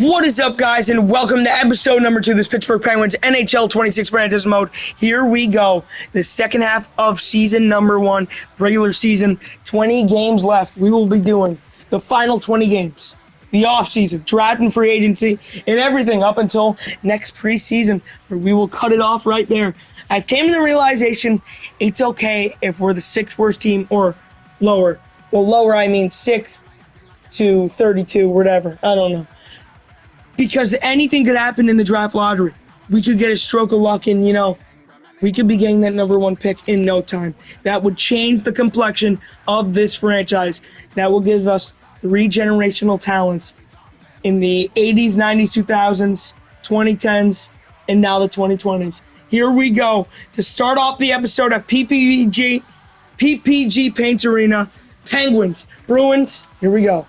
What is up, guys, and welcome to episode number 2 of this Pittsburgh Penguins NHL 26 franchise mode. Here we go. The second half of season number 1, regular season, 20 games left. We will be doing the final 20 games, the offseason, draft and free agency, and everything up until next preseason, where we will cut it off right there. I've came to the realization it's okay if we're the 6th worst team or lower. Well, lower, I mean 6 to 32, whatever. I don't know. Because anything could happen in the draft lottery. We could get a stroke of luck and, we could be getting that number 1 pick in no time. That would change the complexion of this franchise. That will give us 3 generational talents in the 80s, 90s, 2000s, 2010s, and now the 2020s. Here we go to start off the episode at PPG Paints Arena. Penguins, Bruins, here we go.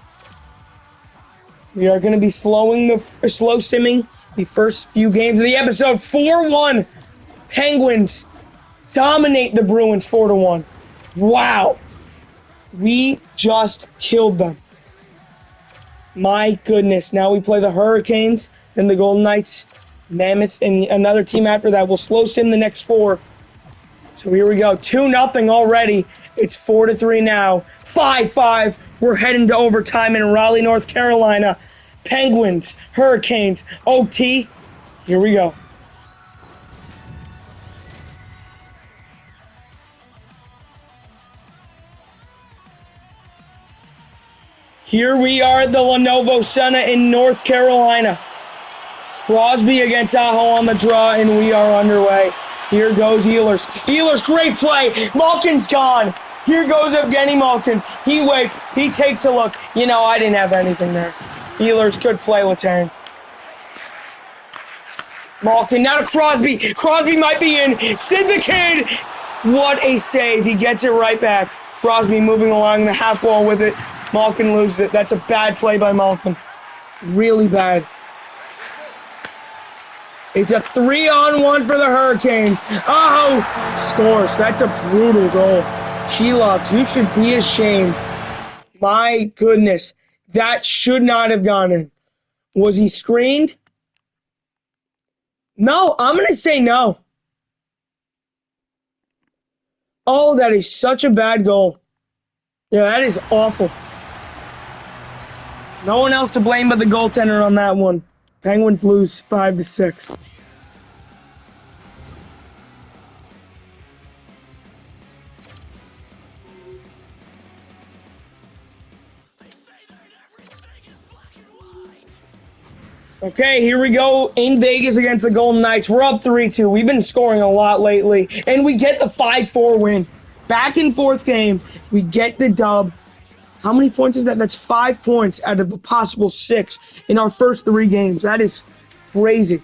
We are going to be slow simming the first few games of the episode. 4-1. Penguins dominate the Bruins 4-1. Wow. We just killed them. My goodness. Now we play the Hurricanes, then the Golden Knights, Mammoth, and another team after that. We'll slow sim the next 4. So here we go. 2-0 already. It's 4-3 now. 5-5. We're heading to overtime in Raleigh, North Carolina. Penguins, Hurricanes, OT. Here we go. Here we are at the Lenovo Center in North Carolina. Crosby against Aho on the draw, and we are underway. Here goes Ehlers. Ehlers, great play. Malkin's gone. Here goes Evgeny Malkin. He waits. He takes a look. I didn't have anything there. Ehlers, good play, Letang. Malkin, now to Crosby. Crosby might be in. Sid the Kid. What a save. He gets it right back. Crosby moving along the half wall with it. Malkin loses it. That's a bad play by Malkin. Really bad. It's a 3-on-1 for the Hurricanes. Oh, scores. That's a brutal goal. Sheloves, you should be ashamed. My goodness. That should not have gone in. Was he screened? No, I'm going to say no. Oh, that is such a bad goal. Yeah, that is awful. No one else to blame but the goaltender on that one. Penguins lose 5-6. Okay, here we go in Vegas against the Golden Knights. We're up 3-2. We've been scoring a lot lately, and we get the 5-4 win. Back in 4th game, we get the dub. How many points is that? That's 5 points out of a possible 6 in our first 3 games. That is crazy.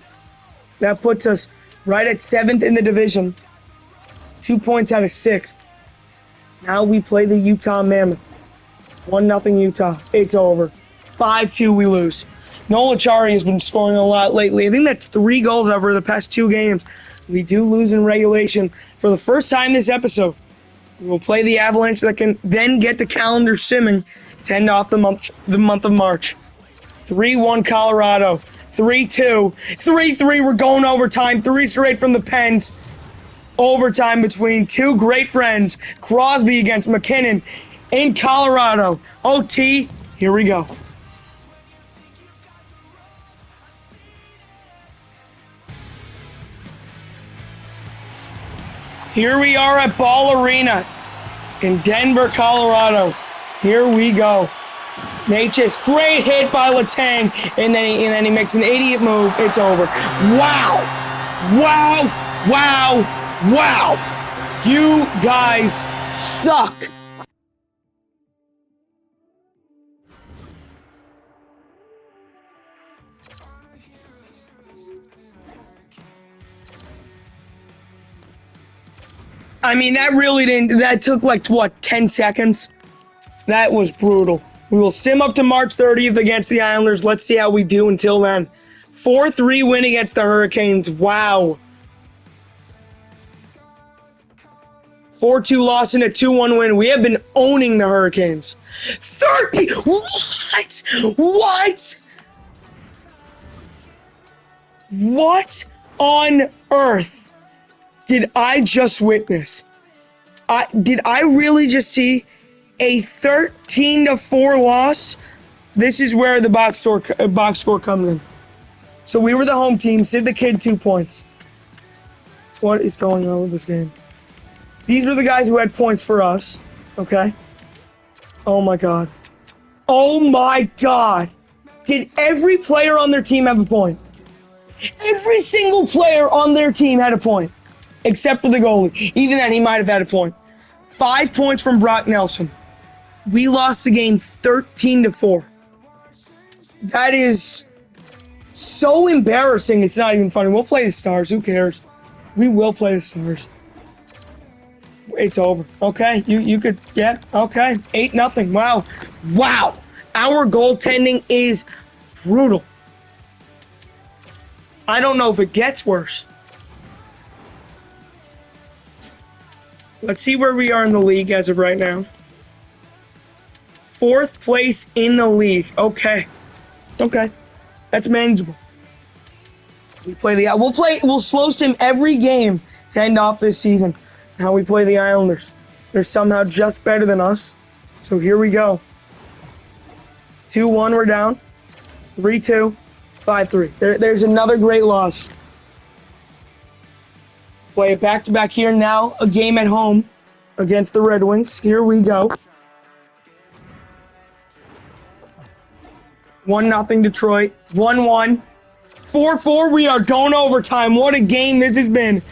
That puts us right at 7th in the division. 2 points out of 6th. Now we play the Utah Mammoth. 1-0 Utah. It's over. 5-2 we lose. Noel Acciari has been scoring a lot lately. I think that's 3 goals over the past 2 games. We do lose in regulation for the first time this episode. We will play the Avalanche that can then get the calendar simming to end off the month of March. 3-1 Colorado. 3-2. 3-3. We're going overtime. 3 straight from the Pens. Overtime between 2 great friends. Crosby against McKinnon in Colorado. OT. Here we go. Here we are at Ball Arena in Denver, Colorado. Here we go. Natchez, great hit by Letang, and then he makes an idiot move. It's over. Wow. Wow. Wow. Wow. You guys suck. I mean, that took 10 seconds? That was brutal. We will sim up to March 30th against the Islanders. Let's see how we do until then. 4-3 win against the Hurricanes. Wow. 4-2 loss and a 2-1 win. We have been owning the Hurricanes. 30! What? What? What on earth did I just witness? Did I really just see a 13-4 loss? This is where the box score comes in. So we were the home team. Sid the Kid, 2 points. What is going on with this game? These were the guys who had points for us. Okay. Oh my God. Oh my God. Did every player on their team have a point? Every single player on their team had a point. Except for the goalie. Even then, he might have had a point. 5 points from Brock Nelson. We lost the game 13-4. That is so embarrassing. It's not even funny. We'll play the Stars. Who cares? We will play the Stars. It's over. Okay, you could, yeah, okay. 8-0. Wow. Wow. Our goaltending is brutal. I don't know if it gets worse. Let's see where we are in the league as of right now. 4th place in the league. Okay. Okay. That's manageable. We'll slow stim every game to end off this season. How we play the Islanders. They're somehow just better than us. So here we go. 2-1, we're down. 3-2, 5-3. There's another great loss. Play it back-to-back here now. A game at home against the Red Wings. Here we go. 1-0 Detroit. 1-1. 4-4. We are going overtime. What a game this has been.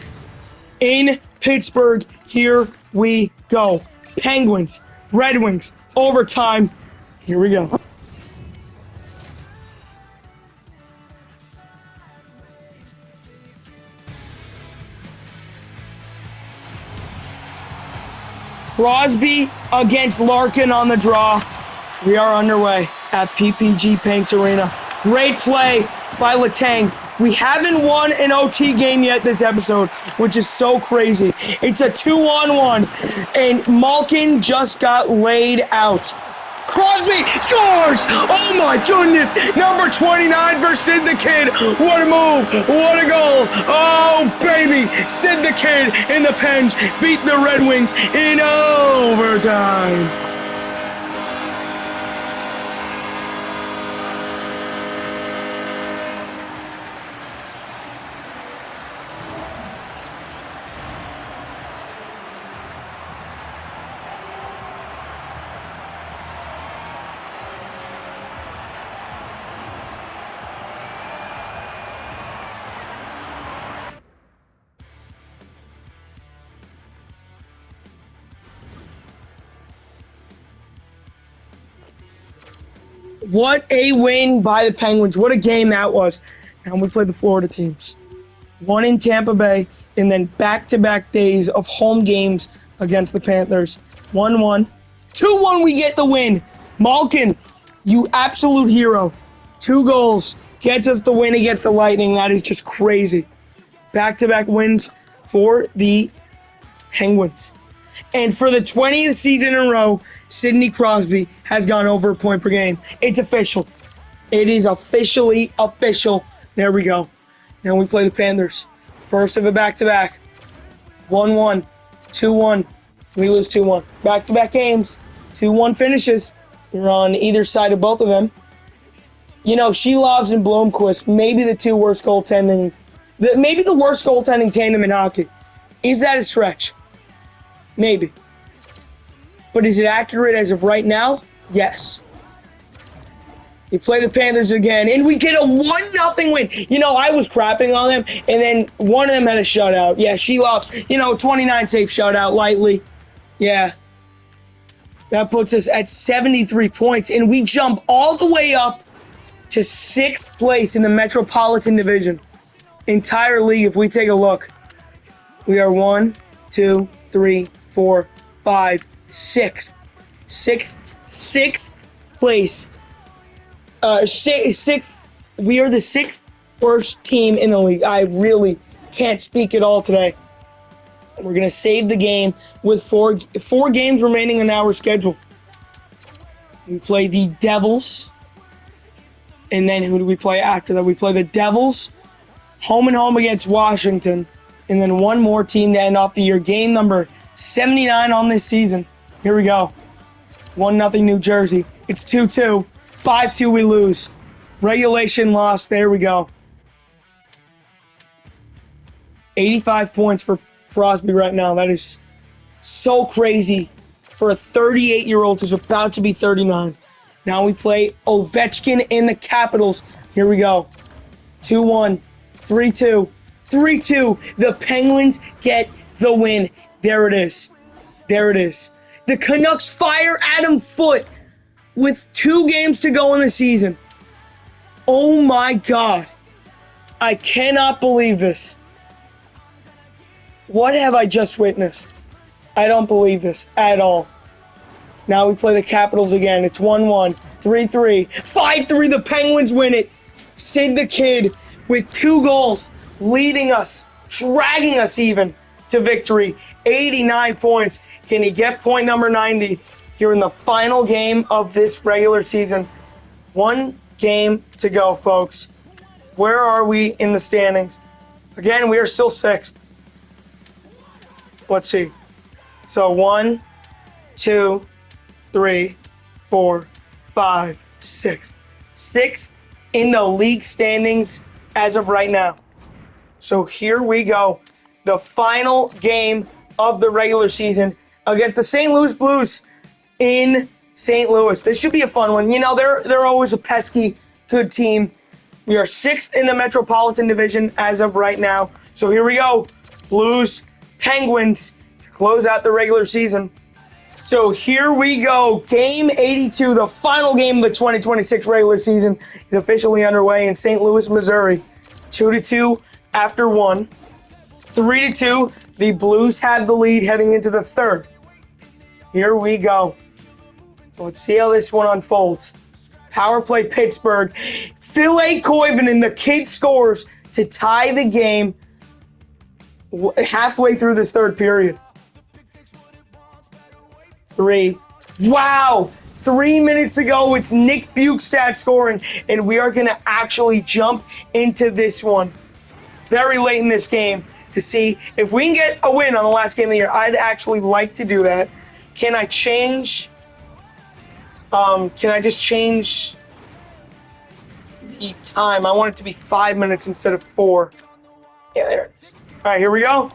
In Pittsburgh, here we go. Penguins, Red Wings, overtime. Here we go. Crosby against Larkin on the draw. We are underway at PPG Paints Arena. Great play by Letang. We haven't won an OT game yet this episode, which is so crazy. It's a 2-on-1, and Malkin just got laid out. Crosby scores! Oh my goodness! Number 29 for Sid the Kid. What a move! What a goal! Oh baby! Sid the Kid in the Pens beat the Red Wings in overtime. What a win by the Penguins. What a game that was. Now we play the Florida teams. 1 in Tampa Bay, and then back-to-back days of home games against the Panthers. 1-1. 2-1, we get the win. Malkin, you absolute hero. 2 goals. Gets us the win against the Lightning. That is just crazy. Back-to-back wins for the Penguins. And for the 20th season in a row, Sidney Crosby has gone over a point per game. It's official. It is officially official. There we go. Now we play the Panthers. First of a back-to-back. 1-1, 2-1. We lose 2-1. Back-to-back games. 2-1 finishes. We're on either side of both of them. You know, Shelovs and Blomqvist, maybe the 2 worst goaltending. Maybe the worst goaltending tandem in hockey. Is that a stretch? Maybe. But is it accurate as of right now? Yes. You play the Panthers again, and we get a 1-0 win. You know, I was crapping on them, and then one of them had a shutout. Yeah, Shelovs, 29 save shutout lightly. Yeah. That puts us at 73 points, and we jump all the way up to 6th place in the Metropolitan Division. Entire league, if we take a look, we are 1, 2, 3, 4, 5, 6th. Sixth place. Sixth. We are the 6th worst team in the league. I really can't speak at all today. We're going to save the game with four games remaining in our schedule. We play the Devils. And then who do we play after that? We play the Devils, home and home against Washington, and then one more team to end off the year. Game number 79 on this season. Here we go. 1-0 New Jersey. It's 2-2. 5-2 we lose. Regulation loss. There we go. 85 points for Crosby right now. That is so crazy for a 38-year-old who's about to be 39. Now we play Ovechkin in the Capitals. Here we go. 2-1. 3-2. 3-2. The Penguins get the win. There it is. There it is. The Canucks fire Adam Foote with 2 games to go in the season. Oh my God. I cannot believe this. What have I just witnessed? I don't believe this at all. Now we play the Capitals again. It's 1-1, 3-3, 5-3. The Penguins win it. Sid the Kid with 2 goals, leading us, dragging us even to victory. 89 points. Can he get point number 90 here in the final game of this regular season? 1 game to go, folks. Where are we in the standings? Again, we are still 6th. Let's see. So 1, 2, 3, 4, 5, 6. 6th in the league standings as of right now. So here we go. The final game of the regular season against the St. Louis Blues in St. Louis. This should be a fun one. You know, they're always a pesky good team. We are 6th in the Metropolitan Division as of right now. So here we go. Blues, Penguins to close out the regular season. So here we go. Game 82, the final game of the 2026 regular season, is officially underway in St. Louis, Missouri. 2-2 after 1. 3-2. The Blues had the lead heading into the 3rd. Here we go. Let's see how this one unfolds. Power play Pittsburgh. Phil A. Koivunen, the kid, scores to tie the game halfway through this 3rd period. 3. Wow! 3 minutes to go. It's Nick Bukestad scoring, and we are going to actually jump into this one very late in this game to see if we can get a win on the last game of the year. I'd actually like to do that. Can I change? Can I just change the time? I want it to be 5 minutes instead of 4. Yeah, there it is. All right, here we go.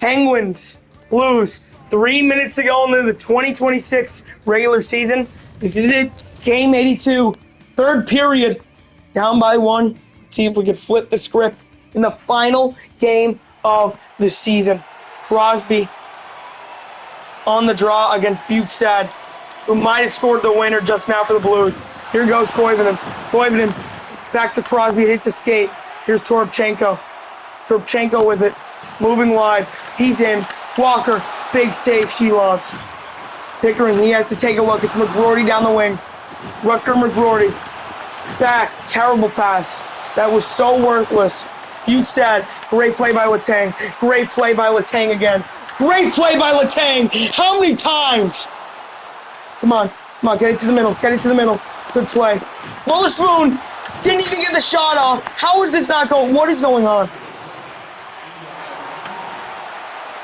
Penguins, Blues. 3 minutes to go into the 2026 regular season. This is it. Game 82, 3rd period. Down by 1. Let's see if we can flip the script in the final game of the season. Crosby on the draw against Bukestad, who might have scored the winner just now for the Blues. Here goes Koivunen. Koivunen back to Crosby. Hits a skate. Here's Toropchenko. Toropchenko with it. Moving wide. He's in. Walker. Big save she loves. Pickering, he has to take a look. It's McGroarty down the wing. Rutger McGroarty. Back. Terrible pass. That was so worthless. Bukestad. Great play by Letang. Great play by Letang again. Great play by Letang. How many times? Come on. Come on. Get it to the middle. Get it to the middle. Good play. Witherspoon didn't even get the shot off. How is this not going? What is going on?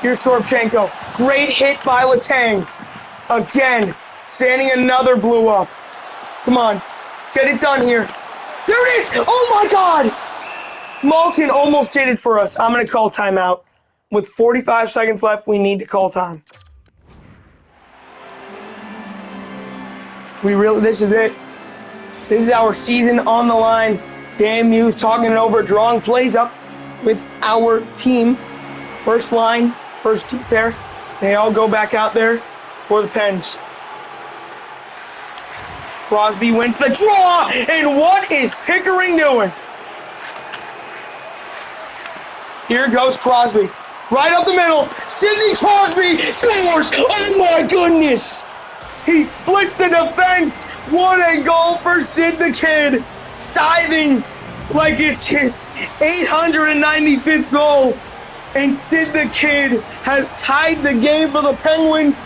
Here's Toropchenko. Great hit by Letang. Again, standing another blue up. Come on. Get it done here. There it is! Oh my God! Malkin almost did it for us. I'm going to call timeout. With 45 seconds left, we need to call time. This is it. This is our season on the line. Dan Muse talking it over, drawing plays up with our team. First line. First two pair. They all go back out there for the Pens. Crosby wins the draw, and what is Pickering doing? Here goes Crosby. Right up the middle. Sidney Crosby scores. Oh my goodness. He splits the defense. What a goal for Sid the Kid. Diving like it's his 895th goal. And Sid the Kid has tied the game for the Penguins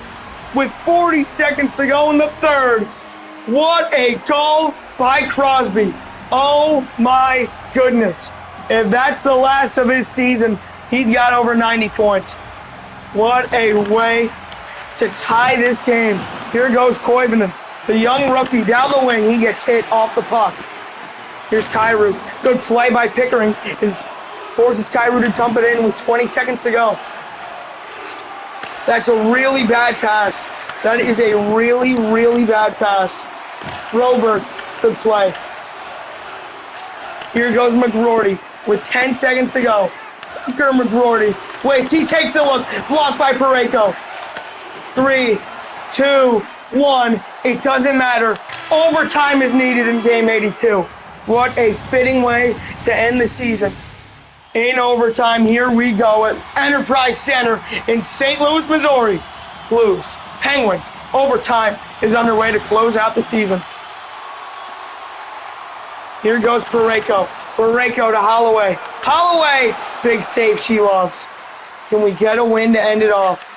with 40 seconds to go in the 3rd. What a goal by Crosby. Oh my goodness. If that's the last of his season, he's got over 90 points. What a way to tie this game. Here goes Koivunen, the young rookie down the wing. He gets hit off the puck. Here's Kyrou. Good play by Pickering. Forces Kyrou to dump it in with 20 seconds to go. That's a really bad pass. That is a really, really bad pass. Robert, good play. Here goes McGroarty with 10 seconds to go. Tucker McGroarty waits. He takes a look. Blocked by Parayko. 3, 2, 1. It doesn't matter. Overtime is needed in Game 82. What a fitting way to end the season. In overtime, here we go at Enterprise Center in St. Louis, Missouri. Blues, Penguins, overtime is underway to close out the season. Here goes Parayko. Parayko to Holloway. Holloway, big save she loves. Can we get a win to end it off?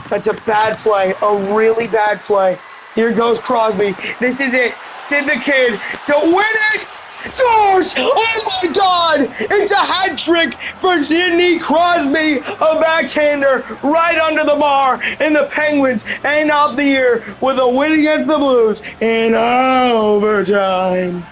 That's a bad play, a really bad play. Here goes Crosby. This is it. Sid the Kid to win it. Scores! Oh my God! It's a hat trick for Sidney Crosby, a backhander right under the bar, and the Penguins end out the year with a win against the Blues in overtime.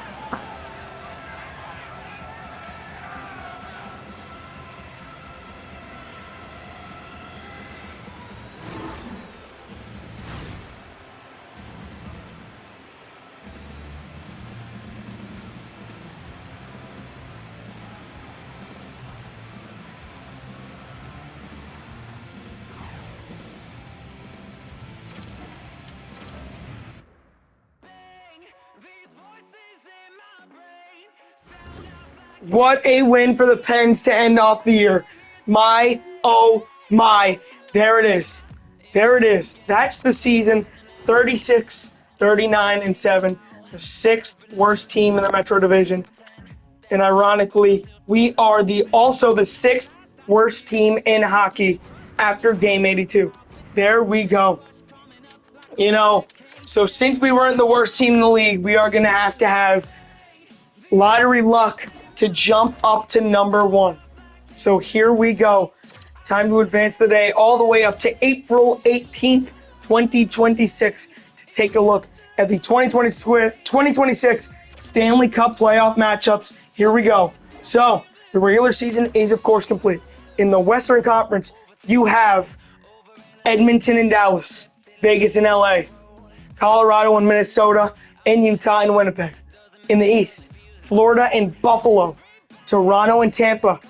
What a win for the Pens to end off the year. My, oh my. There it is. There it is. That's the season. 36, 39, and 7. The 6th worst team in the Metro Division. And ironically, we are also the 6th worst team in hockey after Game 82. There we go. You know, so since we weren't the worst team in the league, we are going to have lottery luck to jump up to number 1. So here we go. Time to advance the day all the way up to April 18th, 2026 to take a look at the 2026 Stanley Cup playoff matchups. Here we go. So the regular season is, of course, complete. In the Western Conference, you have Edmonton and Dallas, Vegas and LA, Colorado and Minnesota, and Utah and Winnipeg. In the East, Florida and Buffalo, Toronto and Tampa,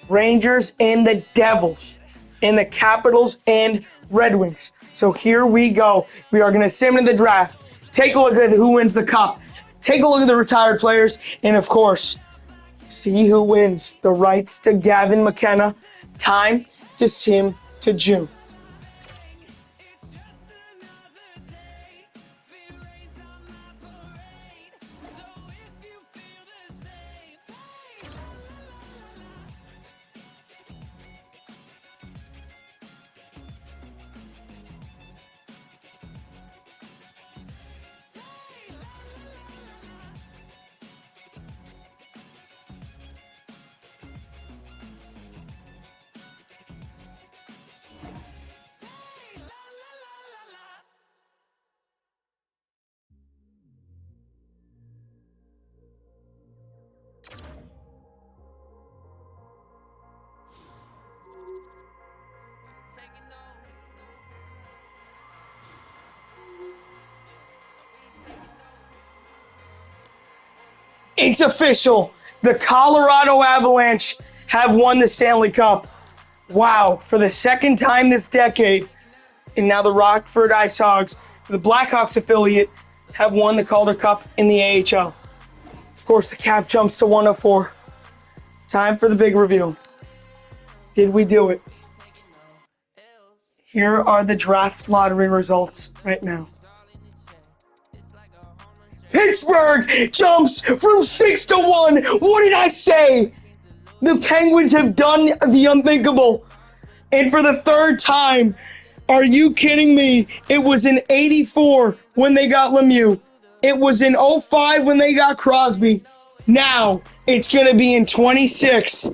Rangers and the Devils, and the Capitals and Red Wings. So here we go. We are going to sim in the draft, take a look at who wins the cup, take a look at the retired players, and of course, see who wins the rights to Gavin McKenna. Time to sim to June. It's official. The Colorado Avalanche have won the Stanley Cup. Wow, for the second time this decade. And now the Rockford Ice Hogs, the Blackhawks affiliate, have won the Calder Cup in the AHL. Of course, the cap jumps to 104. Time for the big reveal. Did we do it? Here are the draft lottery results right now. Pittsburgh jumps from 6 to 1. What did I say? The Penguins have done the unthinkable. And for the third time, are you kidding me? It was in 84 when they got Lemieux. It was in 05 when they got Crosby. Now, It's going to be in 26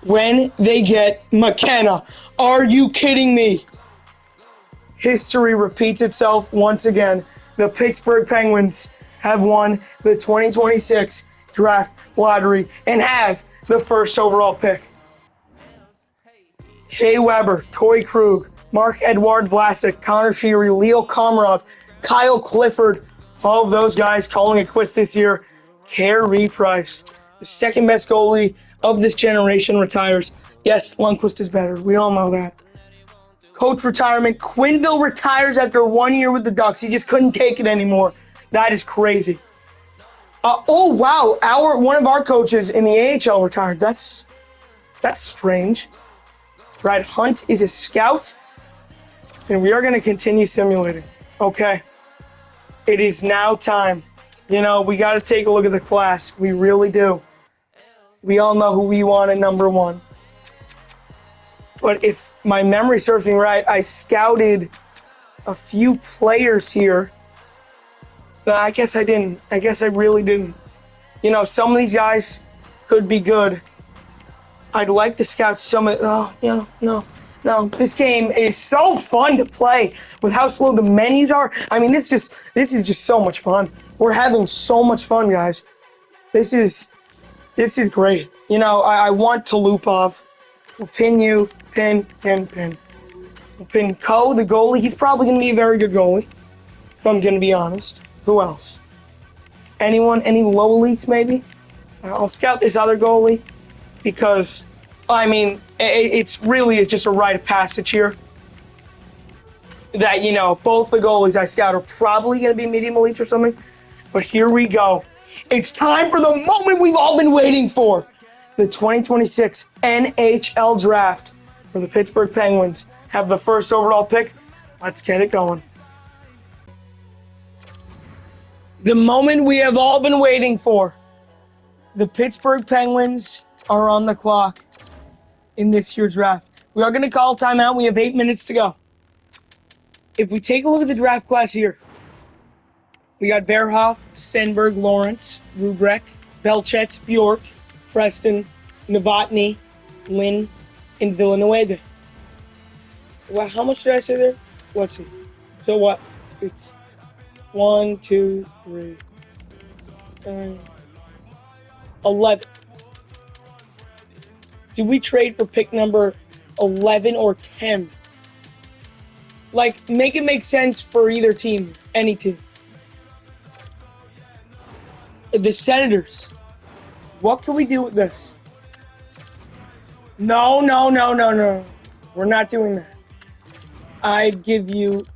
when they get McKenna. Are you kidding me? History repeats itself once again. The Pittsburgh Penguins have won the 2026 draft lottery and have the first overall pick. Shea Weber, Torrey Krug, Marc-Edouard Vlasic, Connor Sheary, Leo Komarov, Kyle Clifford, all of those guys calling it quits this year. Carey Price, the second best goalie of this generation, retires. Yes, Lundqvist is better. We all know that. Coach retirement. Quinville retires after 1 year with the Ducks. He just couldn't take it anymore. That is crazy. Oh, wow. One of our coaches in the AHL retired. That's strange. Brad Hunt is a scout, and we are going to continue simulating. Okay. It is now time. You know, we got to take a look at the class. We really do. We all know who we want at number one. But if my memory serves me right, I scouted a few players here. But I guess I didn't. I guess I really didn't. You know, some of these guys could be good. I'd like to scout some of... No. This game is so fun to play with how slow the menus are. I mean, this is just so much fun. We're having so much fun, guys. This is great. You know, I want to loop off. We'll pin you, pin. We'll pin Ko, the goalie. He's probably going to be a very good goalie, if I'm going to be honest. Who else? Anyone? Any low elites, maybe? I'll scout this other goalie because, I mean, it's just a rite of passage here. That, you know, both the goalies I scout are probably going to be medium elites or something. But here we go. It's time for the moment we've all been waiting for. The 2026 NHL Draft, where the Pittsburgh Penguins have the first overall pick. Let's get it going. The moment we have all been waiting for. The Pittsburgh Penguins are on the clock in this year's draft. We are going to call timeout. We have 8 minutes to go. If we take a look at the draft class here, we got Verhoff, Stenberg, Lawrence, Rubrek, Belchetz, Bjork, Preston, Novotny, Lynn, and Villanueva. Well, how much did I say there? Let's see. So what? It's 1, 2, 3, 9, 11. Did we trade for pick number 11 or 10? Like, make it make sense for either team, any team. The Senators. What can we do with this? No. We're not doing that. I'd give you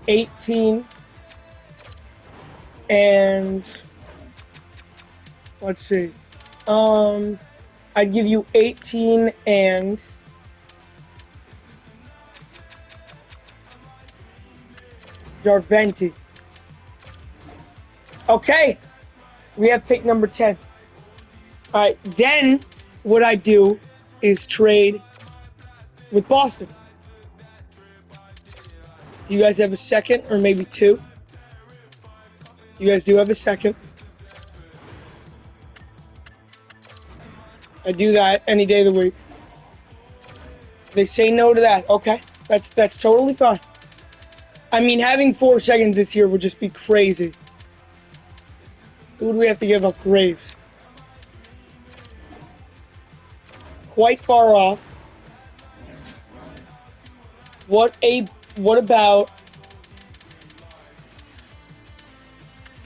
18 and let's see. I'd give you 18 and Darventi. Okay. We have pick number 10. All right, then what I do is trade with Boston. You guys have a second or maybe two? You guys do have a second. I do that any day of the week. They say no to that. Okay, that's totally fine. I mean, having 4 seconds this year would just be crazy. Who would we have to give up? Graves. Quite far off. What about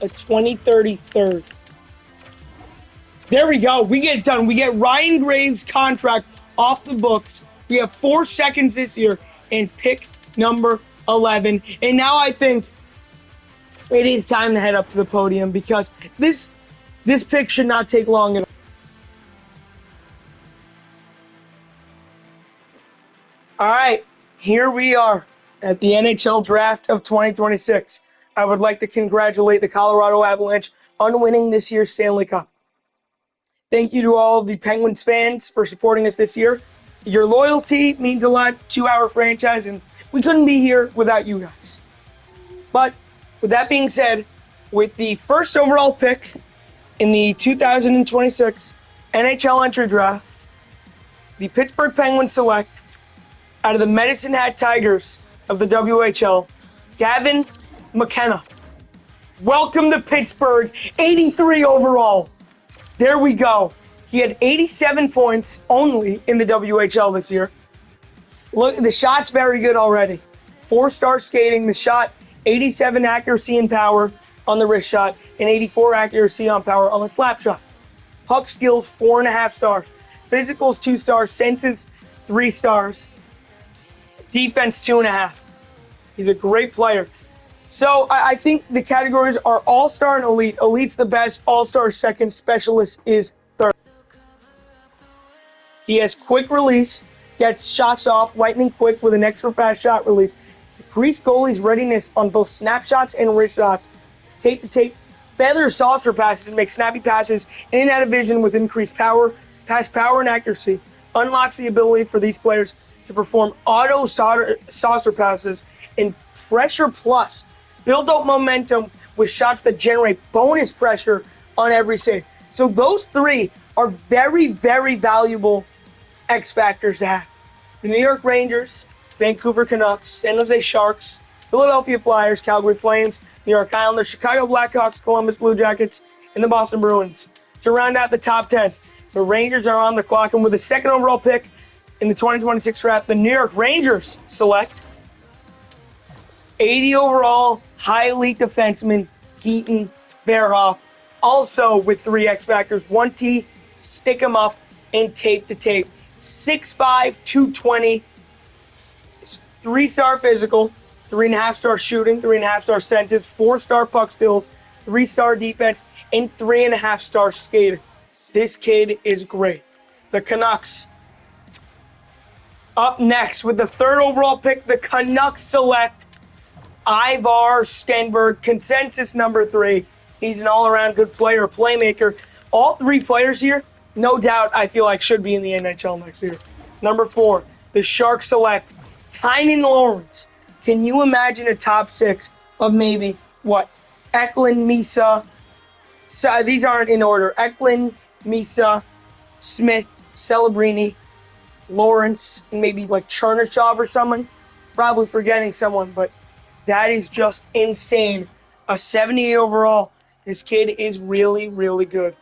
a 2030 third? There we go. We get it done. We get Ryan Graves' contract off the books. We have 4 seconds this year and pick number 11. And now I think it is time to head up to the podium because this pick should not take long at all. All right, here we are at the NHL Draft of 2026. I would like to congratulate the Colorado Avalanche on winning this year's Stanley Cup. Thank you to all the Penguins fans for supporting us this year. Your loyalty means a lot to our franchise, and we couldn't be here without you guys. But with that being said, with the first overall pick in the 2026 NHL entry draft, the Pittsburgh Penguins select out of the Medicine Hat Tigers of the WHL, Gavin McKenna. Welcome to Pittsburgh, 83 overall. There we go. He had 87 points only in the WHL this year. Look, the shot's very good already. 4-star skating, the shot, 87 accuracy and power on the wrist shot, and 84 accuracy on power on the slap shot. Puck skills, 4.5 stars. Physicals, 2 stars. Senses, 3 stars. Defense, 2.5. He's a great player. So I think the categories are All-Star and Elite. Elite's the best. All-Star is second. Specialist is third. He has quick release, gets shots off lightning quick with an extra fast shot release. Increased goalie's readiness on both snapshots and wrist shots. Tape to tape, feather saucer passes and makes snappy passes in and out of vision with increased power, pass power and accuracy. Unlocks the ability for these players to perform auto saucer passes in pressure plus. Build up momentum with shots that generate bonus pressure on every save. So those three are very, very valuable X factors to have. The New York Rangers, Vancouver Canucks, San Jose Sharks, Philadelphia Flyers, Calgary Flames, New York Islanders, Chicago Blackhawks, Columbus Blue Jackets, and the Boston Bruins. To round out the top 10, the Rangers are on the clock, and with the second overall pick in the 2026 draft, the New York Rangers select 80 overall, high elite defenseman, Keaton Bearhoff. Also with 3 X factors, 1T, stick him up, and tape to tape. 6'5", 220, 3-star physical, 3.5-star shooting, 3.5-star senses, 4-star puck skills, 3-star defense, and 3.5-star skating. This kid is great. The Canucks. Up next with the 3rd overall pick, the Canucks select Ivar Stenberg, consensus number 3. He's an all-around good player, playmaker. All 3 players here, no doubt, I feel like should be in the NHL next year. Number 4, the Sharks select Tynan Lawrence. Can you imagine a top 6 of maybe, Eklund, Misa, so these aren't in order. Eklund, Misa, Smith, Celebrini, Lawrence, and maybe Chernyshov or someone. Probably forgetting someone, but that is just insane. A 78 overall. This kid is really, really good.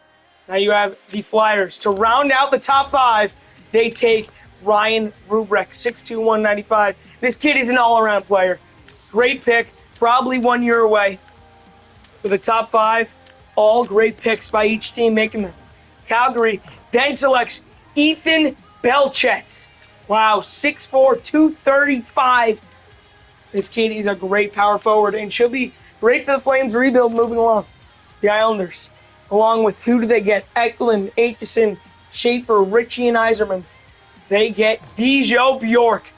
Now you have the Flyers. To round out the top 5, they take Ryan Rubrek, 6'2", 195. This kid is an all-around player. Great pick. Probably 1 year away. For the top 5, all great picks by each team making them. Calgary then selects Ethan Belchets. Wow, 6'4", 235. This kid is a great power forward and should be great for the Flames rebuild moving along. The Islanders, along with who do they get? Eklund, Aitchison, Schaefer, Ritchie, and Yzerman. They get Bijo Bjork.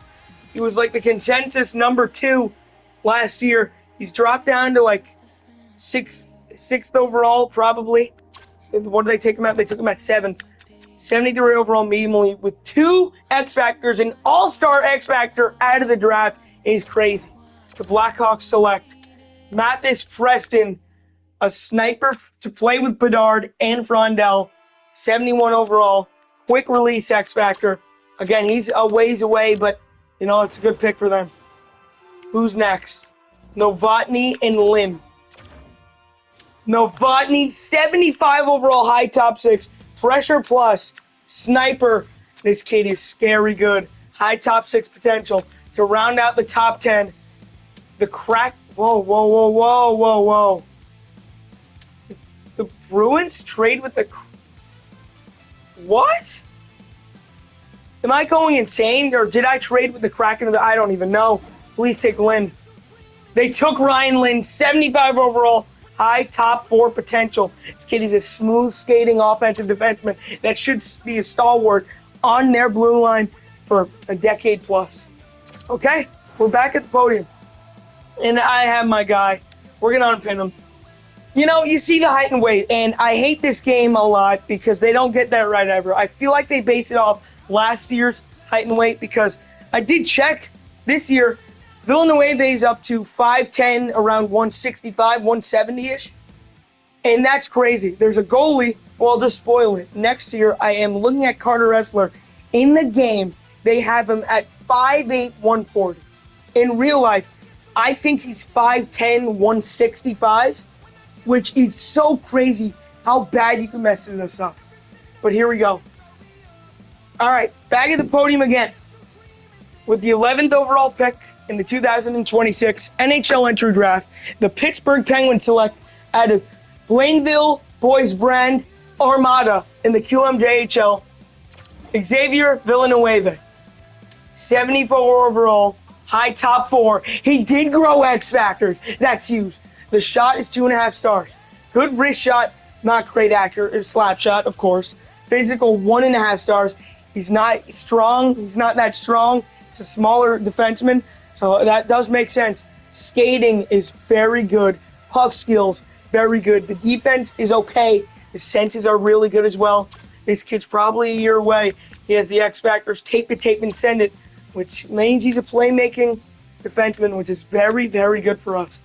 He was the consensus number 2 last year. He's dropped down to sixth overall, probably. What did they take him at? They took him at 7th. 73 overall medium with 2 X Factors, an all-star X Factor out of the draft is crazy. The Blackhawks select Mathis Preston, a sniper to play with Bedard and Frondell, 71 overall, quick release X Factor. Again, he's a ways away, but it's a good pick for them. Who's next? Novotny and Lim. Novotny, 75 overall, high top 6, pressure plus, sniper. This kid is scary good. High top 6 potential. To round out the top 10, the crack. Whoa. The Bruins trade with the. What? Am I going insane? Or did I trade with the Kraken? I don't even know. Please take Lynn. They took Ryan Lynn, 75 overall, high top 4 potential. This kid is a smooth skating offensive defenseman that should be a stalwart on their blue line for a decade plus. Okay, we're back at the podium. And I have my guy. We're going to unpin him. You see the height and weight, and I hate this game a lot because they don't get that right ever. I feel like they base it off last year's height and weight because I did check this year. Villanueva is up to 5'10", around 165, 170-ish. And that's crazy. There's a goalie. Well, I'll just spoil it. Next year, I am looking at Carter Essler. In the game, they have him at 5'8", 140. In real life, I think he's 5'10", 165, which is so crazy how bad you can mess this up. But here we go. All right, back at the podium again. With the 11th overall pick in the 2026 NHL entry draft, the Pittsburgh Penguins select out of Blainville Boys Brand Armada in the QMJHL, Xavier Villanueva. 74 overall, high top 4. He did grow X factors. That's huge. The shot is 2.5 stars. Good wrist shot, not great accurate. Slap shot, of course. Physical, 1.5 stars. He's not strong. He's not that strong. It's a smaller defenseman, so that does make sense. Skating is very good. Puck skills, very good. The defense is okay. The senses are really good as well. This kid's probably a year away. He has the X factors. Take the tape and send it, which means he's a playmaking defenseman, which is very, very good for us.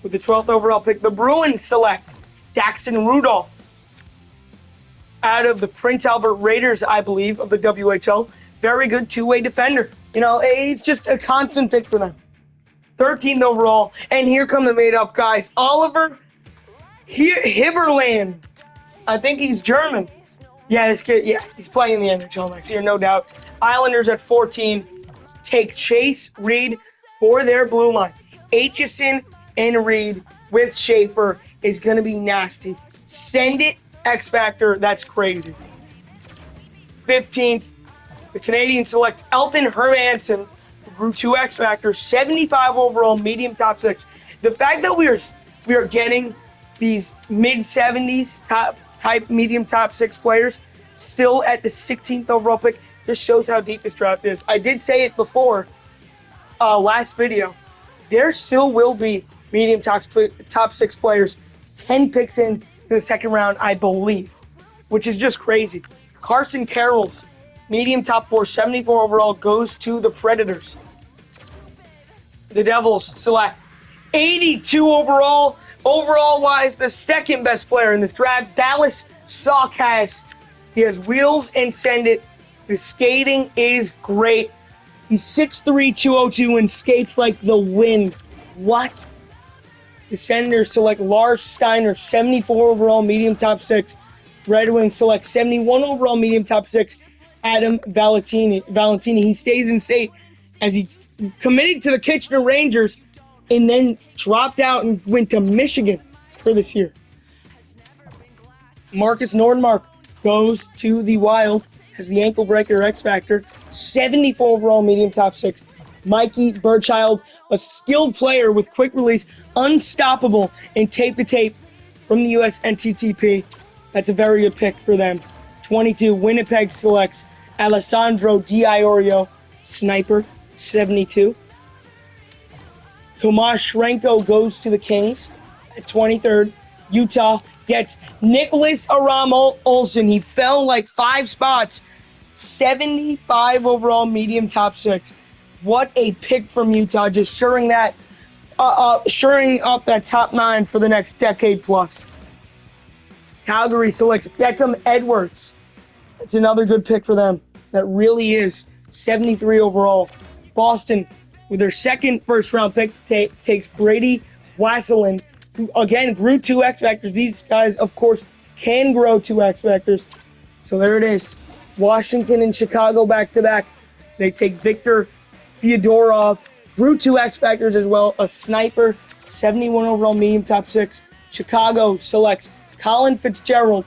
With the 12th overall pick, the Bruins select Daxton Rudolph out of the Prince Albert Raiders, I believe, of the WHL. Very good two-way defender. You know, it's just a constant pick for them. 13th overall, and here come the made-up guys. Oliver Hiberland. I think he's German. Yeah, this kid, yeah, he's playing in the NHL next year, no doubt. Islanders at 14 take Chase Reed for their blue line. Aitchison and Reed with Schaefer is going to be nasty. Send it, X Factor, that's crazy. 15th, the Canadians select Elton Hermanson, who grew 2 X Factors, 75 overall, medium top 6. The fact that we are getting these mid-70s type medium top 6 players still at the 16th overall pick just shows how deep this draft is. I did say it before, last video. There still will be medium top 6 players 10 picks in the second round, I believe, which is just crazy. Carson Carroll's medium top 4, 74 overall, goes to the Predators. The Devils select 82 overall. Overall-wise, the second best player in this draft, Dallas Sawcast. He has wheels and send it. The skating is great. He's 6'3", 202 and skates like the wind. What? The Senators select Lars Steiner, 74 overall, medium top 6. Red Wings select 71 overall, medium top 6. Adam Valentini. He stays in state as he committed to the Kitchener Rangers and then dropped out and went to Michigan for this year. Marcus Nordmark goes to the Wild as the ankle breaker X Factor. 74 overall, medium top 6. Mikey Burchild, a skilled player with quick release, unstoppable, and tape to tape from the US NTTP. That's a very good pick for them. 22, Winnipeg selects Alessandro Di Iorio, sniper, 72. Tomas Shrenko goes to the Kings at 23rd. Utah gets Nicholas Aram Olsen. He fell like 5 spots. 75 overall, medium top 6. What a pick from Utah, just shoring up that top 9 for the next decade plus. Calgary selects Beckham Edwards. That's another good pick for them. That really is 73 overall. Boston, with their second first-round pick, takes Brady Wasselin, who, again, grew 2 X Factors. These guys, of course, can grow 2 X Factors. So there it is. Washington and Chicago back-to-back. They take Victor Fyodorov, grew 2 X Factors as well, a sniper, 71 overall, medium top 6. Chicago selects Colin Fitzgerald,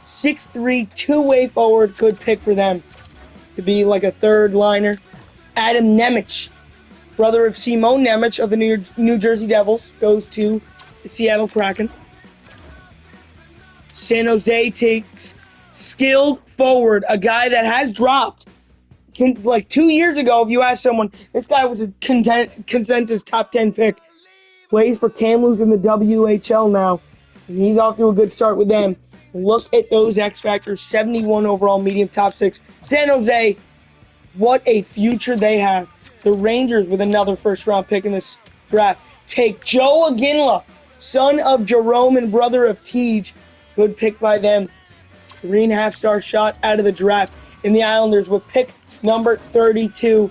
6'3", two-way forward. Good pick for them to be like a third liner. Adam Nemec, brother of Simone Nemec of the New Jersey Devils, goes to the Seattle Kraken. San Jose takes skilled forward, a guy that has dropped. Like 2 years ago, if you ask someone, this guy was a consensus top 10 pick. Plays for Kamloops in the WHL now, and he's off to a good start with them. Look at those X Factors, 71 overall, medium top 6. San Jose, what a future they have. The Rangers, with another first-round pick in this draft, take Joe Aginla, son of Jerome and brother of Tej. Good pick by them. 3.5-star shot out of the draft. And the Islanders with pick number 32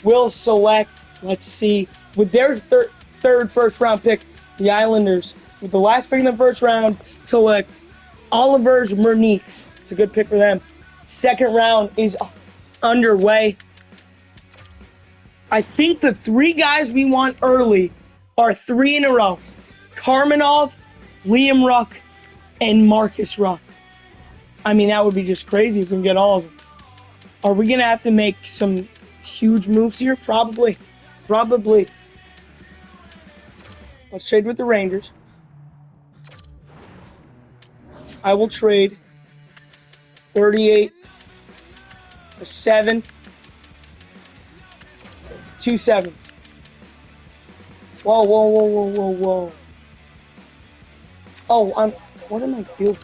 will select, let's see, with their third first-round pick, the Islanders, with the last pick in the first round, select Oliver's Merniques. It's a good pick for them. Second round is underway. I think the 3 guys we want early are 3 in a row. Karmanov, Liam Ruck, and Marcus Ruck. I mean, that would be just crazy if we can get all of them. Are we going to have to make some huge moves here? Probably. Let's trade with the Rangers. I will trade 38, a 7th, 2 7s. Whoa. Oh, what am I doing?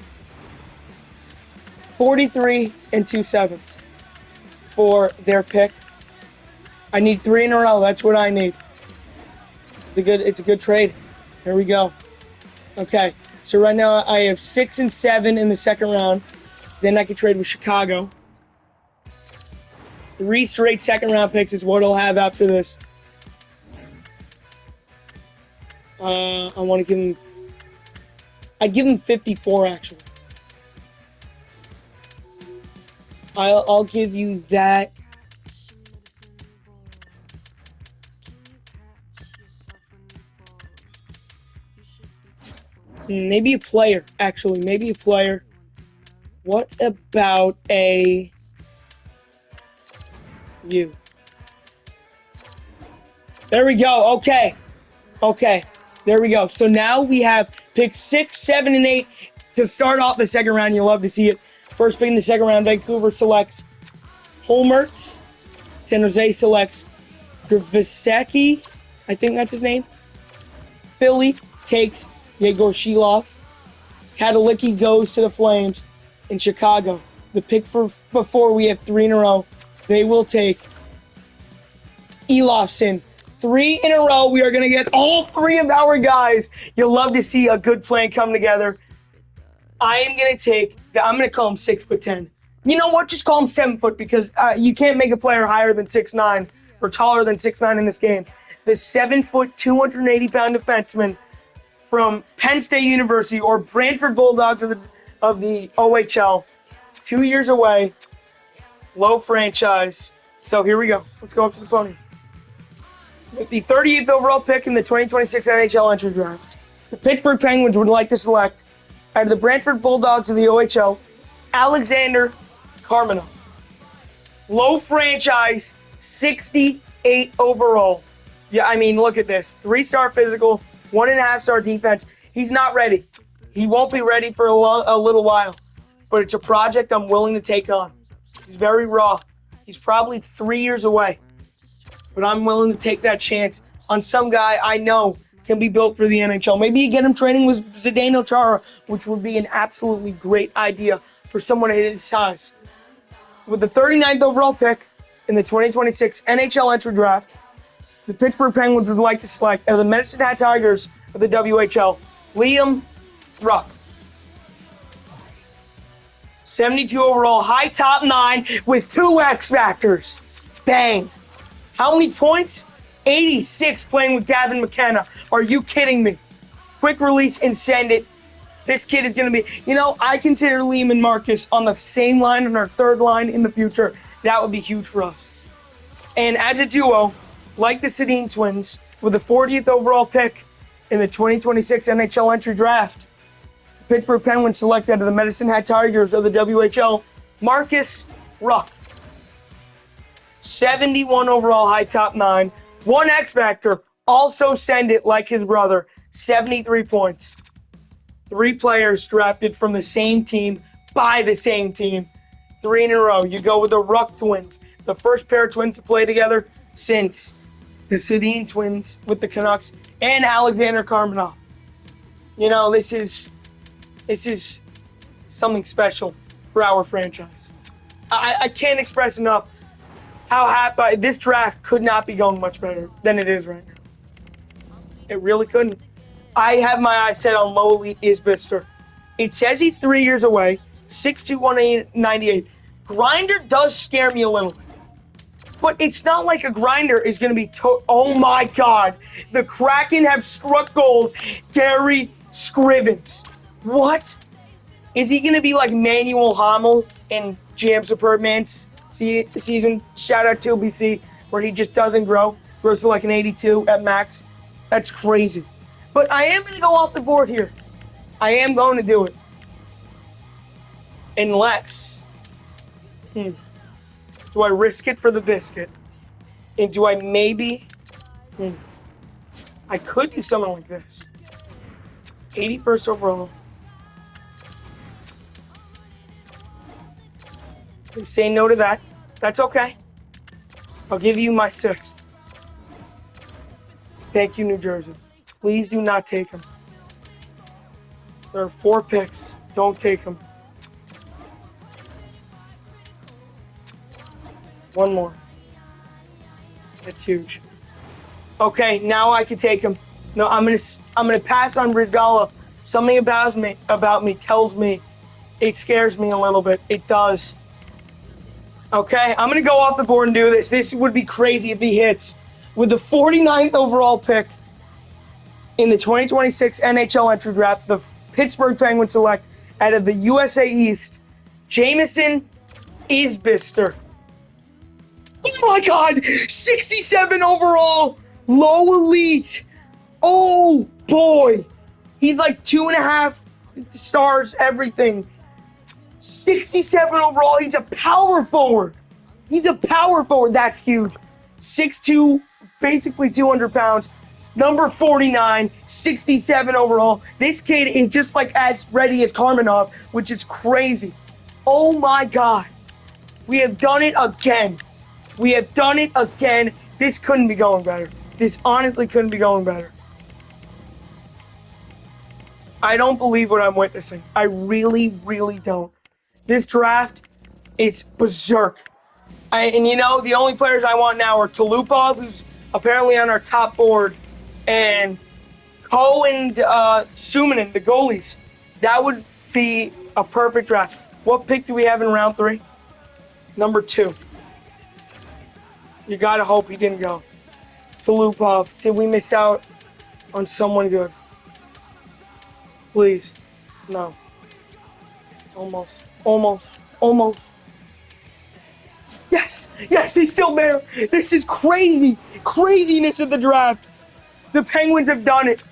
43 and 2 7s for their pick. I need 3 in a row. That's what I need. It's a good trade. Here we go. Okay, so right now I have 6 and 7 in the second round. Then I can trade with Chicago. 3 straight second round picks is what I'll have after this. I want to give him. I'd give him 54 actually. I'll give you that. Maybe a player, actually. Maybe a player. What about a you? There we go. Okay. There we go. So now we have picks 6, 7, and 8 to start off the second round. You'll love to see it. First pick in the second round, Vancouver selects Holmertz. San Jose selects Grivasecki. I think that's his name. Philly takes Yegor Shilov. Katalicki goes to the Flames. In Chicago, the pick for before we have 3 in a row, they will take Elofsson. 3 in a row. We are going to get all 3 of our guys. You'll love to see a good plan come together. I'm going to call him 6'10". You know what? Just call him 7 foot because you can't make a player higher than 6'9" or taller than 6'9" in this game. The 7 foot, 280-pound defenseman from Penn State University or Brantford Bulldogs of the OHL. 2 years away. Low franchise. So here we go. Let's go up to the podium. With the 38th overall pick in the 2026 NHL entry draft, the Pittsburgh Penguins would like to select, out of the Brantford Bulldogs of the OHL, Alexander Karmanov. Low franchise, 68 overall. Yeah, I mean, look at this. 3-star physical, 1.5-star defense. He's not ready. He won't be ready for a little while. But it's a project I'm willing to take on. He's very raw. He's probably 3 years away. But I'm willing to take that chance on some guy I know can be built for the NHL. Maybe you get him training with Zdeno Chara, which would be an absolutely great idea for someone at his size. With the 39th overall pick in the 2026 NHL entry draft, the Pittsburgh Penguins would like to select, out of the Medicine Hat Tigers of the WHL, Liam Ruck. 72 overall, high top 9 with 2 X factors. Bang. How many points? 86 playing with Gavin McKenna. Are you kidding me? Quick release and send it. This kid is going to be... I consider Liam and Marcus on the same line on our third line in the future. That would be huge for us. And as a duo, like the Sedin twins, with the 40th overall pick in the 2026 NHL entry draft, the Pittsburgh Penguins select out of the Medicine Hat Tigers of the WHL, Marcus Ruck. 71 overall, high top 9. 1 X Factor, also send it like his brother. 73 points. 3 players drafted from the same team, by the same team. 3 in a row. You go with the Ruck twins. The first pair of twins to play together since the Sedin twins with the Canucks and Alexander Karmanov. This is something special for our franchise. I can't express enough how happy this draft could not be going much better than it is right now. It really couldn't. I have my eyes set on low elite Isbister. It says he's 3 years away, 6'2", 198. Grinder does scare me a little. But it's not like a grinder is going to be... oh, my God. The Kraken have struck gold. Gary Scrivens. What? Is he going to be like Manuel Hamel in GM Superman's season? Shout out to BC, where he just doesn't grow. Grows to like an 82 at max. That's crazy. But I am going to go off the board here. I am going to do it. Unless... do I risk it for the biscuit? And do I maybe... I could do something like this. 81st overall. They say no to that. That's okay. I'll give you my 6th. Thank you, New Jersey. Please do not take him. There are 4 picks. Don't take him. One more. That's huge. Okay, now I can take him. No, I'm gonna pass on Brizgala. Something about me tells me it scares me a little bit. It does. Okay, I'm gonna go off the board and do this. This would be crazy if he hits. With the 49th overall pick in the 2026 NHL entry draft, the Pittsburgh Penguins select out of the USA East, Jamison Isbister. Oh my God! 67 overall, low elite. Oh boy, he's like 2.5 stars, everything. 67 overall. He's a power forward. He's a power forward. That's huge. 6'2", basically 200 pounds. Number 49, 67 overall. This kid is just like as ready as Karmanov, which is crazy. Oh my God. We have done it again. We have done it again. This couldn't be going better. This honestly couldn't be going better. I don't believe what I'm witnessing. I really, really don't. This draft is berserk. And you know, the only players I want now are Tulupov, who's apparently on our top board, and Ko and Sumanen, the goalies. That would be a perfect draft. What pick do we have in round 3? Number 2. You gotta hope he didn't go. Tulupov, did we miss out on someone good? Please. No. Almost. Yes, he's still there. This is crazy. Craziness of the draft. The Penguins have done it.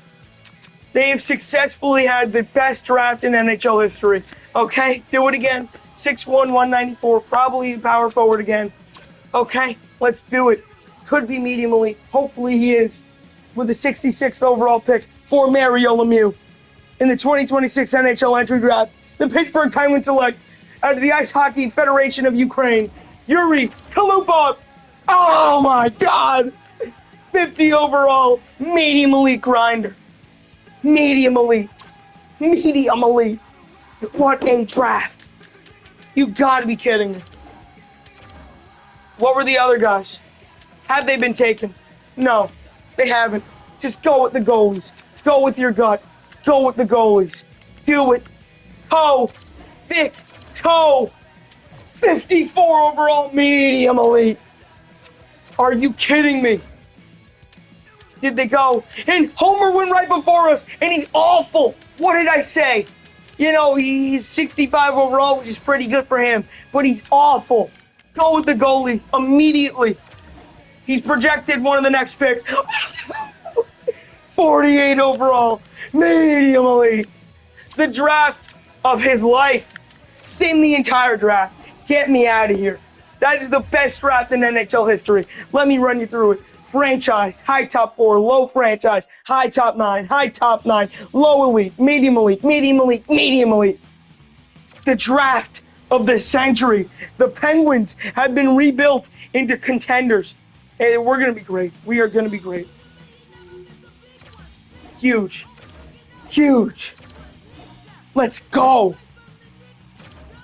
They have successfully had the best draft in NHL history. Okay, do it again. 6'1", 194, probably power forward again. Okay, let's do it. Could be medium elite. Hopefully he is. With the 66th overall pick for Mario Lemieux. In the 2026 NHL entry draft, the Pittsburgh Penguins select out of the Ice Hockey Federation of Ukraine, Yuri Tulupov. Oh my God! 50 overall, medium elite grinder. Medium elite. What a draft. You gotta be kidding me. What were the other guys? Have they been taken? No, they haven't. Just go with the goalies. Go with your gut. Go with the goalies. Do it. Ko. Vic. Ko. 54 overall, medium elite. Are you kidding me? Did they go? And Homer went right before us, and he's awful. What did I say? You know, he's 65 overall, which is pretty good for him, but he's awful. Go with the goalie immediately. He's projected one of the next picks. 48 overall, medium elite. The draft of his life. Sim the entire draft. Get me out of here. That is the best draft in NHL history. Let me run you through it. Franchise, high top 4, low franchise, high top 9, high top 9, low elite, medium elite, medium elite, medium elite. The draft of the century. The Penguins have been rebuilt into contenders. And we're going to be great. We are going to be great. Huge. Let's go.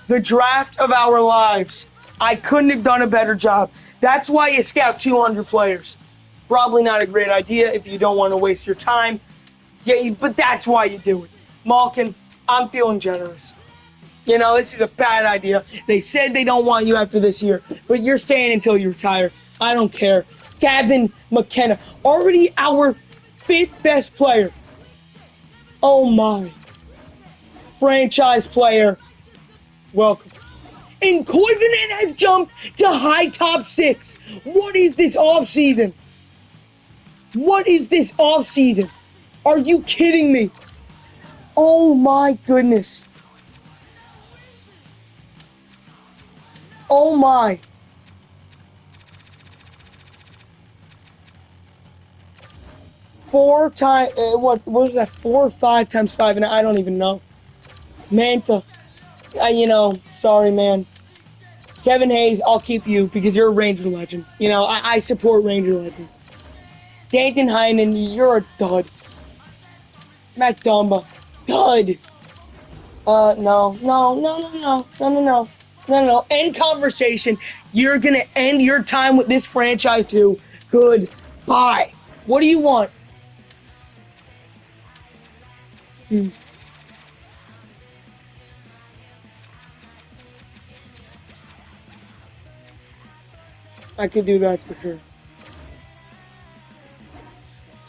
The draft of our lives. I couldn't have done a better job. That's why you scout 200 players. Probably not a great idea if you don't want to waste your time. Yeah, but that's why you do it. Malkin, I'm feeling generous. You know, this is a bad idea. They said they don't want you after this year, but you're staying until you retire. I don't care. Gavin McKenna, already our 5th best player. Oh my. Franchise player. Welcome. And Koivunen has jumped to high top 6. What is this offseason? What is this offseason? Are you kidding me? Oh my goodness. Oh my. Four times, what was that? 4 or 5 times 5, and I don't even know. Mantha, sorry, man. Kevin Hayes, I'll keep you because you're a Ranger legend. You know, I support Ranger legends. Danton Heinen, you're a dud. Matt Dumba, dud. No. End conversation. You're gonna end your time with this franchise too. Goodbye. What do you want? I could do that for sure.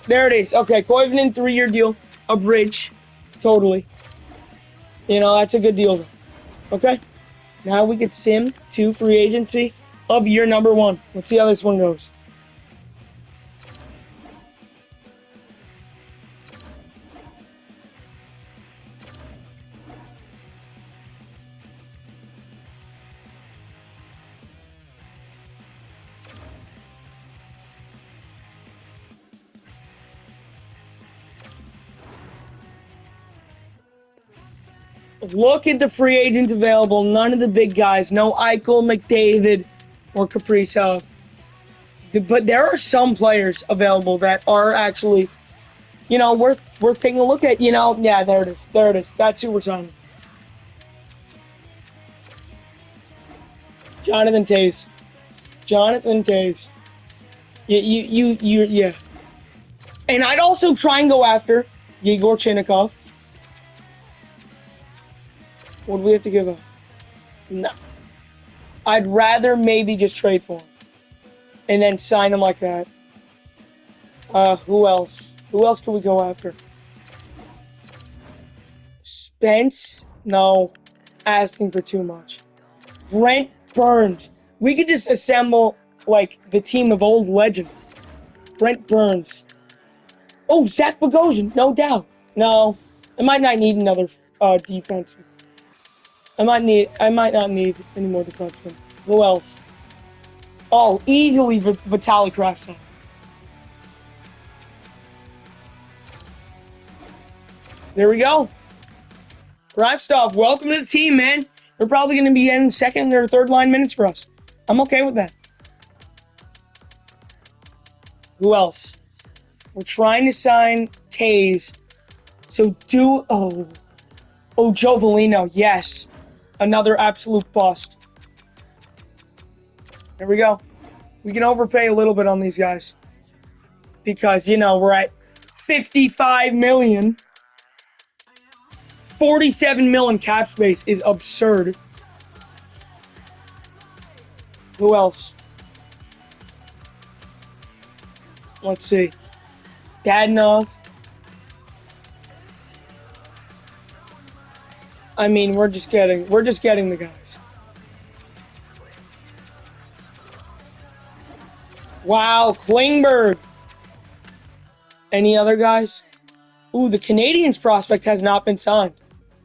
There it is. Okay, Koivunen 3-year deal, a bridge, totally. You know, that's a good deal though. Okay, now we could sim to free agency of year number 1. Let's see how this one goes. Look at the free agents available. None of the big guys. No Eichel, McDavid, or Kaprizov. But there are some players available that are actually, worth taking a look at. Yeah, there it is. There it is. That's who we're signing. Jonathan Toews. Yeah. And I'd also try and go after Yegor Chinnikov. What do we have to give up? No. I'd rather maybe just trade for him. And then sign him like that. Who else? Who else can we go after? Spence? No. Asking for too much. Brent Burns. We could just assemble, the team of old legends. Brent Burns. Oh, Zach Bogosian. No doubt. No. I might not need another defenseman. I might not need any more defensemen. Who else? Oh, easily Vitaly Kravtsov. There we go. Kravtsov, welcome to the team, man. You're probably going to be getting second or third line minutes for us. I'm okay with that. Who else? We're trying to sign Toews. So Joe Volino, yes. Another absolute bust. There we go. We can overpay a little bit on these guys. Because, we're at $55 million. $47 million cap space is absurd. Who else? Let's see. Dadonov. I mean, we're just getting the guys. Wow, Klingberg. Any other guys? Ooh, the Canadiens prospect has not been signed.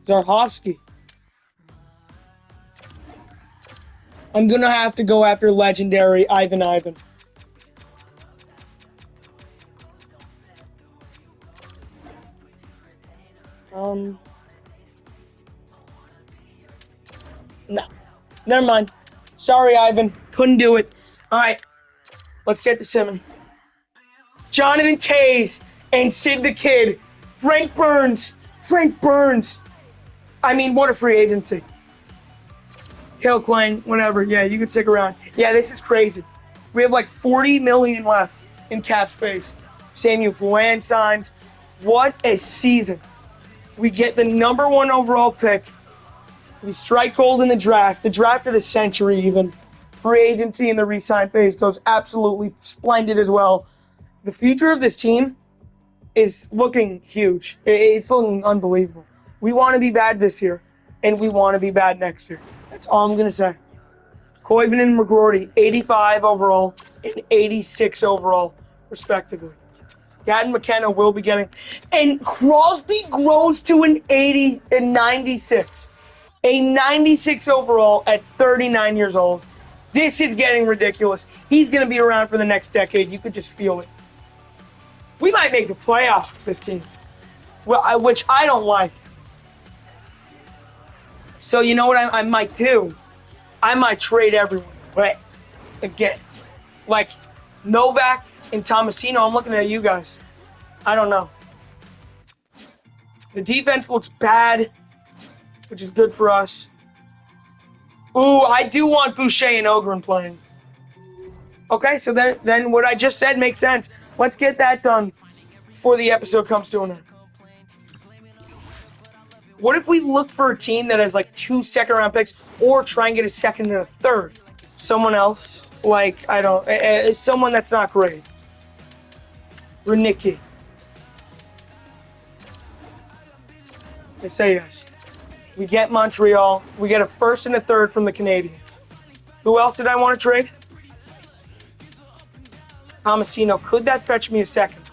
Zarhovsky. I'm gonna have to go after legendary Ivan. No. Never mind. Sorry, Ivan. Couldn't do it. Alright. Let's get to Simmons. Jonathan Toews and Sid the Kid. Frank Burns. I mean, what a free agency. Hill Klang, whatever. Yeah, you can stick around. Yeah, this is crazy. We have $40 million left in cap space. Samuel Poulin signs. What a season. We get the number 1 overall pick. We strike gold in the draft of the century even. Free agency in the re-sign phase goes absolutely splendid as well. The future of this team is looking huge. It's looking unbelievable. We want to be bad this year, and we want to be bad next year. That's all I'm going to say. Koivunen and McGroarty, 85 overall and 86 overall, respectively. Gatton McKenna will be getting... And Crosby grows to an 96. A 96 overall at 39 years old. This is getting ridiculous. He's going to be around for the next decade. You could just feel it. We might make the playoffs with this team, which I don't like. So you know what I might do? I might trade everyone. But again, like Novak and Tomasino, I'm looking at you guys. I don't know. The defense looks bad, which is good for us. Ooh, I do want Boucher and Ogren playing. Okay, so then what I just said makes sense. Let's get that done before the episode comes to an end. What if we look for a team that has like 2 second-round picks or try and get a second and a third? Someone else, like, someone that's not great. Renicky. I say yes. We get Montreal. We get a first and a third from the Canadiens. Who else did I want to trade? Tomasino. Could that fetch me a second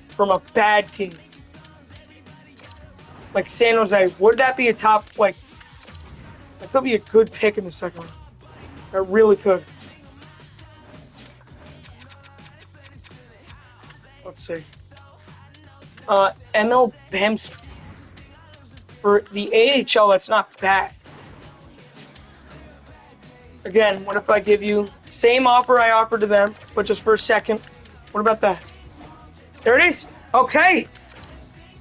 from a bad team? Like San Jose. Would that be a top, like, that could be a good pick in the second round. That really could. Let's see. Emil Bemstrom. For the AHL, that's not bad. Again, what if I give you same offer I offered to them, but just for a second? What about that? There it is. Okay.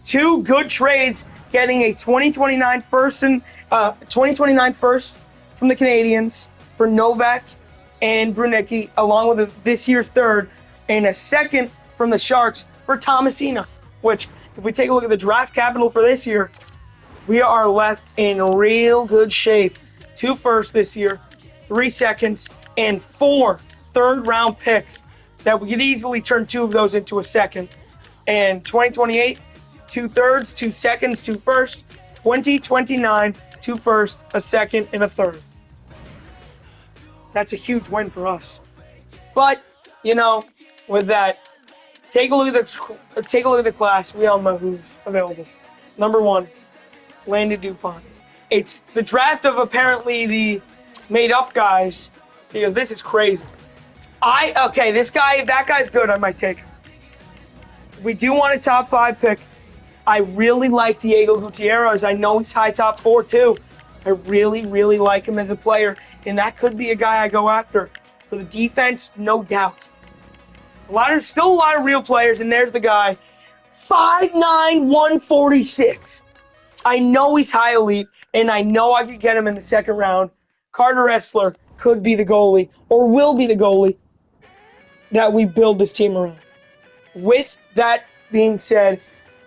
2 good trades, getting a 2029 first and 2029 first from the Canadiens for Novak and Brunicki, along with this year's third, and a second from the Sharks for Tomasino. Which, if we take a look at the draft capital for this year, we are left in real good shape. 2 firsts this year, 3 seconds, and 4 third-round picks that we could easily turn 2 of those into a second. And 2028, 2 thirds, 2 seconds, 2 firsts. 2029, 2 firsts, a second, and a third. That's a huge win for us. But, you know, with that, take a look at the class. We all know who's available. Number 1. Landon Dupont. It's the draft of apparently the made-up guys, because this is crazy. If that guy's good, I might take him. We do want a top 5 pick. I really like Diego Gutierrez. I know he's high top 4 too. I really, really like him as a player, and that could be a guy I go after. For the defense, no doubt. Still a lot of real players, and there's the guy. 5'9", 146. I know he's high elite, and I know I could get him in the second round. Carter Essler could be the goalie, or will be the goalie, that we build this team around. With that being said,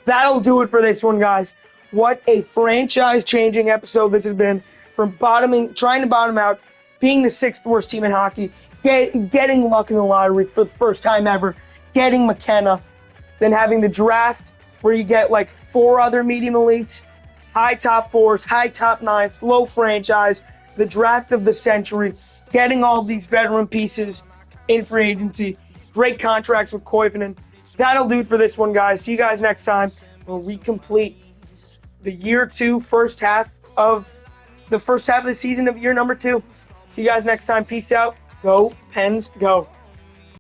that'll do it for this one, guys. What a franchise-changing episode this has been. From trying to bottom out, being the 6th worst team in hockey, getting luck in the lottery for the first time ever, getting McKenna, then having the draft where you get like 4 other medium elites, high top 4s, high top 9s, low franchise, the draft of the century, getting all these veteran pieces in free agency, great contracts with Koivunen. That'll do it for this one, guys. See you guys next time where we complete the year 2 first half of the season of year number 2. See you guys next time. Peace out. Go Pens, go.